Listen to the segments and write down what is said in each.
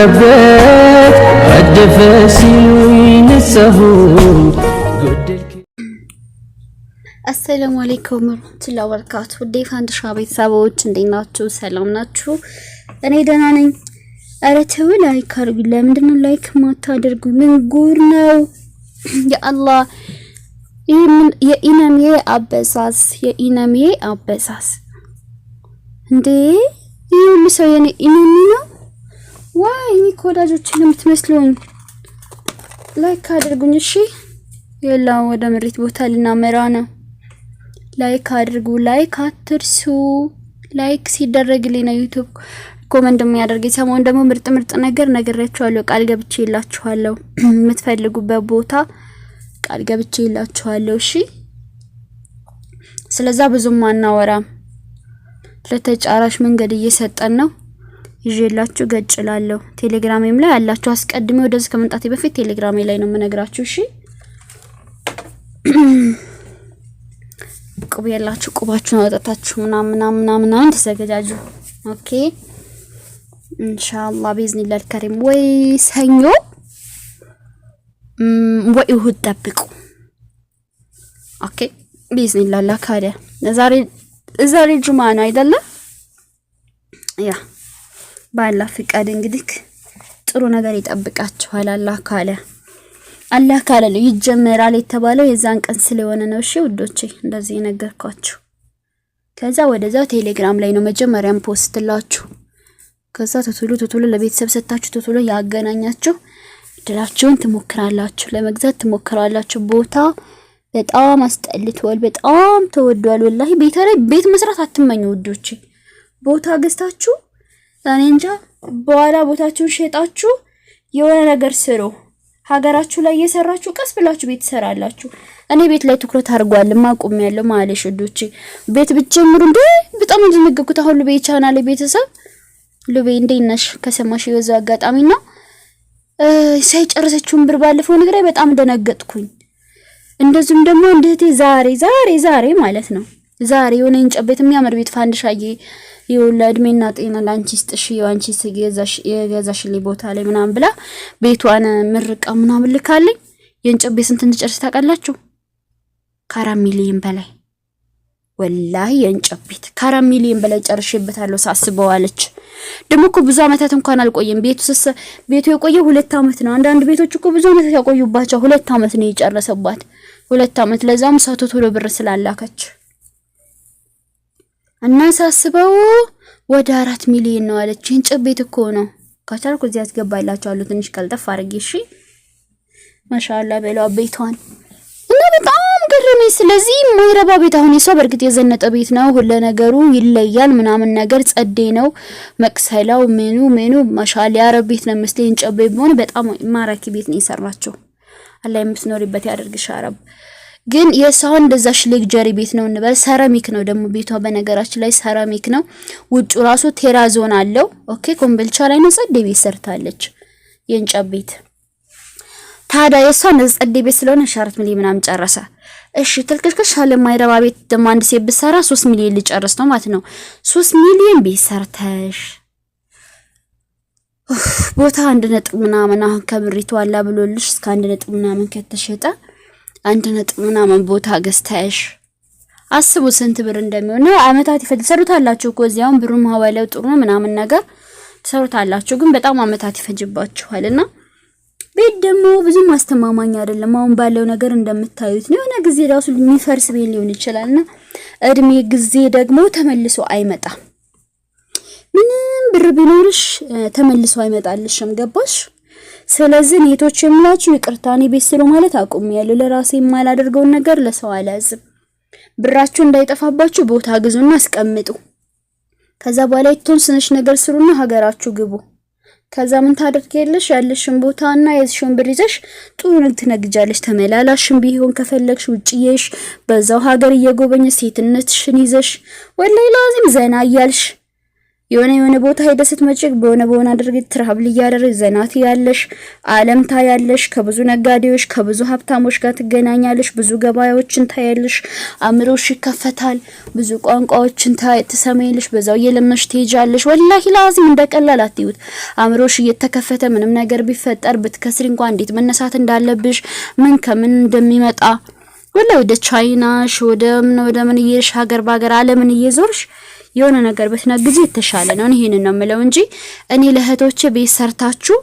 ሞላበት አደፈ ሲሉኝ ነሳሁኝ ጎደልክ። አሰላሙ አለይኩም ወራህመቱላሂ ወበረካቱ። ውዴ ፋንድሻ ቤተሰቦች እንዴት ናችሁ? ሰላም ናችሁ? እኔ ደህና ነኝ። ኧረ ተው ላይክ አድርጉ። ለምንድን ነው ላይክ ማታደርጉ? ምን ጉር ነው? ያአላህ የኢነሚዬ አበሳስ እንዴ ይሁን ሰው የኔ ኢነሚ ነው ዋይ እኔ ኮዳጆችን የምትመስሉኝ። ላይክ አድርጉኝ እሺ። የላ ወደ መሬት ቦታ ልናመራ ነው። ላይክ አድርጉ። ላይክ አትርሱ። ላይክ ሲደረግልኝ ነው ዩቲዩብ ኮሜንት የሚያደርገኝ። ሰሞኑን ደግሞ ምርጥ ነገር ነግሬያችኋለሁ። ቃል ገብቼላችኋለሁ። የምትፈልጉበት ቦታ ቃል ገብቼላችኋለሁ። እሺ ስለዛ ብዙም አናወራም። ለተጫራሽ መንገድ እየሰጠን ነው። ይዤላችሁ ገጭላለሁ። ቴሌግራሜም ላይ አላችሁ። አስቀድሜ ወደዚህ ከመምጣቴ በፊት ቴሌግራሜ ላይ ነው የምነግራችሁ። እሺ ቁብ ያላችሁ ቁባችሁን አወጣታችሁ ምናምን ተዘጋጁ። ኦኬ ኢንሻአላህ በኢዝኒላህ ከሪም ወይ ሰኞ ወይ እሁድ ጠብቁ። ኦኬ በኢዝኒላህ ለካደ ዛሬ ጁማ ነው አይደለ? ያ ባላህ ፍቃድ እንግዲህ ጥሩ ነገር ይጠብቃችኋል። አላህ ካለ ነው ይጀመራል የተባለው የዛን ቀን ስለሆነ ነው። እሺ ውዶቼ እንደዚህ ነገርኳችሁ። ከዛ ወደዛው ቴሌግራም ላይ ነው መጀመሪያም ፖስትላችሁ። ከዛ ተቶሎ ለቤተሰብ ሰጣችሁ ተቶሎ ያገናኛችሁ ድላችሁን ትሞክራላችሁ፣ ለመግዛት ትሞክራላችሁ። ቦታ በጣም አስጠልቷል፣ በጣም ተወዷል። ወላሂ ቤት መስራት አትመኙ ውዶቼ። ቦታ ገዝታችሁ እኔ እንጃ በኋላ ቦታችሁን ሸጣችሁ የሆነ ነገር ስሩ። ሀገራችሁ ላይ እየሰራችሁ ቀስ ብላችሁ ቤት ሰራላችሁ። እኔ ቤት ላይ ትኩረት አድርጓል ማቆም ያለው ማለት ውዶቼ። ቤት ብትጀምሩ እንዴ በጣም እንደነገርኩት አሁን ለቤት ቻናል ቤተሰብ ለቤ እንደነሽ ከሰማሽ የወዛው አጋጣሚና ሳይጨርሰችውን ብር ባለፈው ነገር በጣም እንደነገጥኩኝ። እንደዚህም ደግሞ እንደቴ ዛሬ ማለት ነው ዛሬ የሆነ እንጨቤት የሚያምር ቤት ፋንድሻዬ የወላድሜና ጤና ላንቺ ስጥሽ ያንቺ የገዛሽልኝ ቦታ ላይ ምናምን ብላ ቤቷን ምርቃ ምናምን ልካለኝ። የእንጨቤ ስንት እንደጨርስ ታውቃላችሁ? ከ4 ሚሊዮን በላይ ወላሂ የእንጨቤት ከ4 ሚሊዮን በላይ ጨርሼበታለሁ ሳስበው አለች። ደግሞ እኮ ብዙ አመታት እንኳን አልቆየም። ቤቱ የቆየው 2 አመት ነው። አንዳንድ ቤቶች እኮ ብዙ አመት ያቆዩባቸው 2 አመት ነው የጨረሰባት። 2 አመት ለዛም ሰው ቶሎ ብር ስላላከች እና ሳስበው ወደ 4 ሚሊዮን ነው አለች። እንጨቤት እኮ ነው። ካቻልኩ እዚህ ያስገባላችኋለሁ ትንሽ ቀልጠፍ አድርጌ እሺ። ማሻአላ በለው ቤቷን እና በጣም ገረመኝ። ስለዚህ ማይረባ ቤት አሁን የሷ በርግጥ የዘነጠ ቤት ነው። ሁሉ ነገሩ ይለያል ምናምን ነገር ጸዴ ነው። መቅሰላው ሜኑ ማሻአላ ያረብ ቤት ነው መስለኝ። እንጨቤ ቢሆን በጣም ማራኪ ቤት ነው የሰራቸው። አላህ የምትኖሪበት ያደርግሽ አረብ። ግን የሳውን እንደዛሽ ሌክጀሪ ቤት ነው እንበል። ሰራሚክ ነው ደግሞ ቤቷ በነገራችን ላይ ሰራሚክ ነው። ውጭ ራሱ ቴራዞን አለው። ኦኬ ኮምቦልቻ ላይ ነው ጸዴ ቤት ሰርታለች የእንጨቤ ቤት። ታዲያ የሷን ጸዴ ቤት ስለሆነ 4 ሚሊዮን ምናምን ጨረሰ። እሺ ትልክሽከሽ አለ ማይረባ ቤት ደግሞ አንድ ሴት ብትሰራ 3 ሚሊዮን ሊጨርስ ነው ማለት ነው። 3 ሚሊዮን ቤት ሰርተሽ ቦታ 1 ምናምን አሁን ከምሪቱ አላ ብሎልሽ እስከ 1 ምናምን ከተሸጠ 1 ምናምን ቦታ ገዝተሽ አስቡ ስንት ብር እንደሚሆን። አመታት ይፈጅሰሩታላችሁ እኮ እዚያውን ብሩም ሀዋለው ጥሩ ነው ምናምን ነገር ተሰሩታላችሁ። ግን በጣም አመታት ይፈጅባችኋልና ቤት ደግሞ ብዙ ማስተማማኝ አይደለም። አሁን ባለው ነገር እንደምታዩት ነው። የሆነ ጊዜ ራሱ የሚፈርስ ቤት ሊሆን ይችላልና እድሜ ጊዜ ደግሞ ተመልሶ አይመጣም። ምንም ብር ቢኖርሽ ተመልሶ አይመጣልሽም። ገባሽ? ስለዚህ ኔቶች የምላችሁ ይቅርታኔ ቤት ስሩ ማለት አቁሜያለሁ። ለራሴ የማላደርገውን ነገር ለሰው አላዝም። ብራችሁ እንዳይጠፋባችሁ ቦታ ግዙና አስቀምጡ። ከዛ በኋላ የተወሰነች ነገር ስሩና ሀገራችሁ ግቡ። ከዛ ምን ታደርጊያለሽ? ያለሽን ቦታና የዝሽን ብር ይዘሽ ጥሩ ንግድ ትነግጃለሽ። ተመላላሽም ቢሆን ከፈለግሽ ውጪዬሽ በዛው ሀገር እየጎበኘ ሴትነትሽን ይዘሽ ወላሂ ላዚም ዘና እያልሽ የሆነ ቦታ ሄደህ ስትመጪ በሆነ አድርገሽ ትራቭል እያደረግሽ ዘናት ያለሽ ዓለም ታያለሽ። ከብዙ ነጋዴዎች ከብዙ ሀብታሞች ጋር ትገናኛለሽ። ብዙ ገበያዎችን ታያለሽ። አእምሮሽ ይከፈታል። ብዙ ቋንቋዎችን ትሰማያለሽ። በዛው እየለመሽ ትሄጃለሽ። ወላሂ ላዚም እንደቀላል አትዩት። አእምሮሽ እየተከፈተ ምንም ነገር ቢፈጠር ብትከስሪ እንኳን እንዴት መነሳት እንዳለብሽ ምን ከምን እንደሚመጣ ወላሂ ወደ ቻይናሽ ወደ ምን እየሽ ሀገር ባገር ዓለምን እየዞርሽ የሆነ ነገር በትነግጂ የተሻለ ነው። ይሄንን ነው የምለው እንጂ እኔ ለእህቶቼ ቤት ሰርታችሁ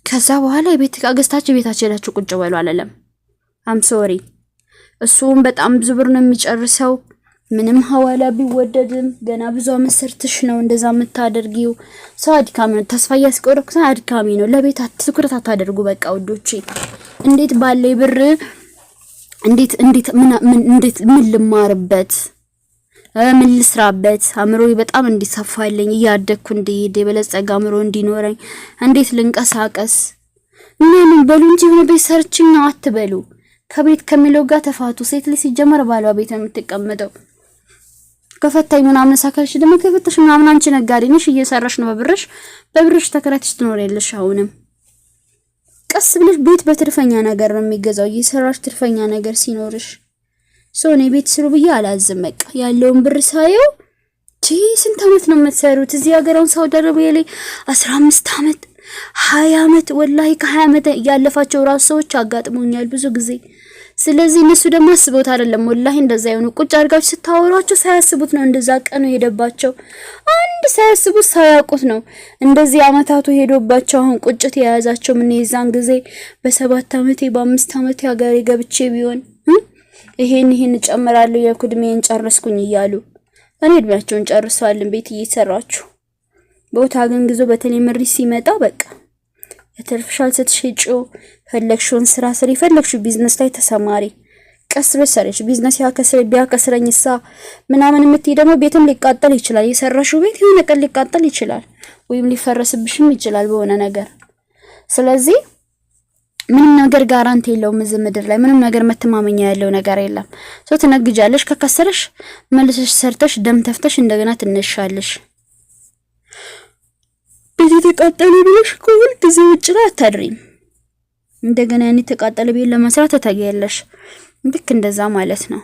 ከዛ በኋላ የቤት ዕቃ ገዝታችሁ ቤታችሁ ሄዳችሁ ቁጭ በሉ አላለም። አም ሶሪ እሱም በጣም ብዙ ብር ነው የሚጨርሰው። ምንም ሐዋላ ቢወደድም ገና ብዙ አመሰርትሽ ነው እንደዛ የምታደርጊው። ሰው አድካሚ ነው። ተስፋ ያስቆረኩት አድካሚ ነው። ለቤት ትኩረት አታደርጉ። በቃ ወዶቼ እንዴት ባለ ብር እንዴት ምን ልማርበት ምን ልስራበት አእምሮዬ በጣም እንዲሰፋልኝ እያደኩ እንዲሄድ የበለጸገ አእምሮ እንዲኖረኝ እንዴት ልንቀሳቀስ ምን በሉ እንጂ ቤት ሰርችኝ ነው አትበሉ። ከቤት ከሚለው ጋር ተፋቱ። ሴት ልጅ ሲጀመር ባሏ ቤት ነው የምትቀመጠው። ከፈታኝ ምናምን ሳከልሽ ደግሞ ከፈተሽ ምናምን አንቺ ነጋዴ ነሽ እየሰራሽ ነው በብርሽ ተከራይተሽ ትኖሪያለሽ። አሁንም ቀስ ብለሽ ቤት በትርፈኛ ነገር ነው የሚገዛው። እየሰራሽ ትርፈኛ ነገር ሲኖርሽ ሶኔ ቤት ስሩ ብዬ አላዝም። በቃ ያለውን ብር ሳየው ስንት አመት ነው የምትሰሩት እዚህ ሀገራውን ሳውዲ አረቢያ ላይ 15 አመት 20 አመት ወላሂ ከ20 አመት ያለፋቸው ራስ ሰዎች አጋጥሞኛል ብዙ ጊዜ። ስለዚህ እነሱ ደግሞ አስበውት አይደለም ወላሂ እንደዛ ይሆኑ ቁጭ አድርጋችሁ ስታወሯቸው ሳያስቡት ነው እንደዛ ቀኑ ሄደባቸው። አንድ ሳያስቡት ሳያውቁት ነው እንደዚህ አመታቱ ሄዶባቸው አሁን ቁጭት የያዛቸው። ምን ይዛን ጊዜ በ7 አመቴ በ5 አመቴ ሀገሬ ገብቼ ቢሆን ይሄን ጨምራለሁ የኩድሜን ጨረስኩኝ እያሉ እኔ እድሜያቸውን ጨርሰዋልን ቤት እየሰራችሁ ቦታ ግን ግዞ በተለይ ምሪ ሲመጣ በቃ የተርፍሻል ስትሽጪው ፈለግሽውን ስራ ስሪ። ፈለግሽው ቢዝነስ ላይ ተሰማሪ። ቀስ በሰርሽ ቢዝነስ ቢያከስረኝሳ ምናምን የምትይ ደግሞ ቤትም ሊቃጠል ይችላል። የሰራሽው ቤት የሆነ ቀን ሊቃጠል ይችላል ወይም ሊፈረስብሽም ይችላል በሆነ ነገር። ስለዚህ ምንም ነገር ጋራንቲ የለውም እዚህ ምድር ላይ ምንም ነገር መተማመኛ ያለው ነገር የለም። ትነግጃለሽ ከከሰረሽ መልሰሽ ሰርተሽ ደም ተፍተሽ እንደገና ትነሻለሽ። ቤት ተቃጠለ ብለሽ ሁሉ ጊዜ ውጭ ላይ አታድሪም። እንደገና ያኔ ተቃጠለ ቤት ለመስራት ተታገያለሽ። ልክ እንደዛ ማለት ነው።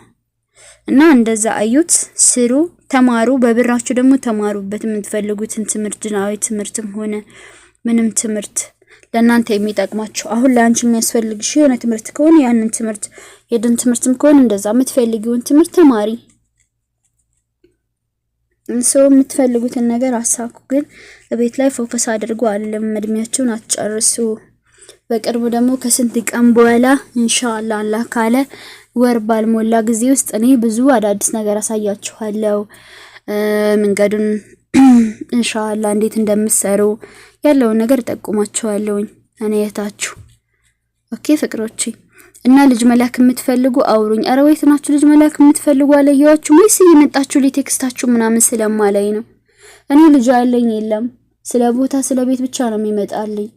እና እንደዛ አዩት፣ ስሩ፣ ተማሩ። በብራችሁ ደግሞ ተማሩበት የምትፈልጉትን ትምህርት ጅናዊ ትምህርትም ሆነ ምንም ትምህርት ለእናንተ የሚጠቅማችሁ። አሁን ለአንቺ የሚያስፈልግሽ የሆነ ትምህርት ከሆነ ያንን ትምህርት የድን ትምህርትም ከሆነ እንደዛ የምትፈልጊውን ትምህርት ተማሪ። ሰው የምትፈልጉትን ነገር አሳኩ። ግን ቤት ላይ ፎከስ አድርጉ አይደለም እድሜያችሁን አትጨርሱ። በቅርቡ ደግሞ ከስንት ቀን በኋላ ኢንሻአላህ አላህ ካለ ወር ባልሞላ ጊዜ ውስጥ እኔ ብዙ አዳዲስ ነገር አሳያችኋለሁ። መንገዱን ኢንሻአላህ እንዴት እንደምትሰሩ ያለው ነገር ጠቁማችኋለሁ። እኔ እህታችሁ ኦኬ ፍቅሮቼ። እና ልጅ መላክ የምትፈልጉ አውሩኝ። አረ ወይት ናችሁ ልጅ መላክ የምትፈልጉ አለያችሁ ወይስ እየመጣችሁ ለቴክስታችሁ ምናምን ስለማላይ ነው? እኔ ልጅ አለኝ የለም ስለ ቦታ ስለ ቤት ብቻ ነው የሚመጣልኝ።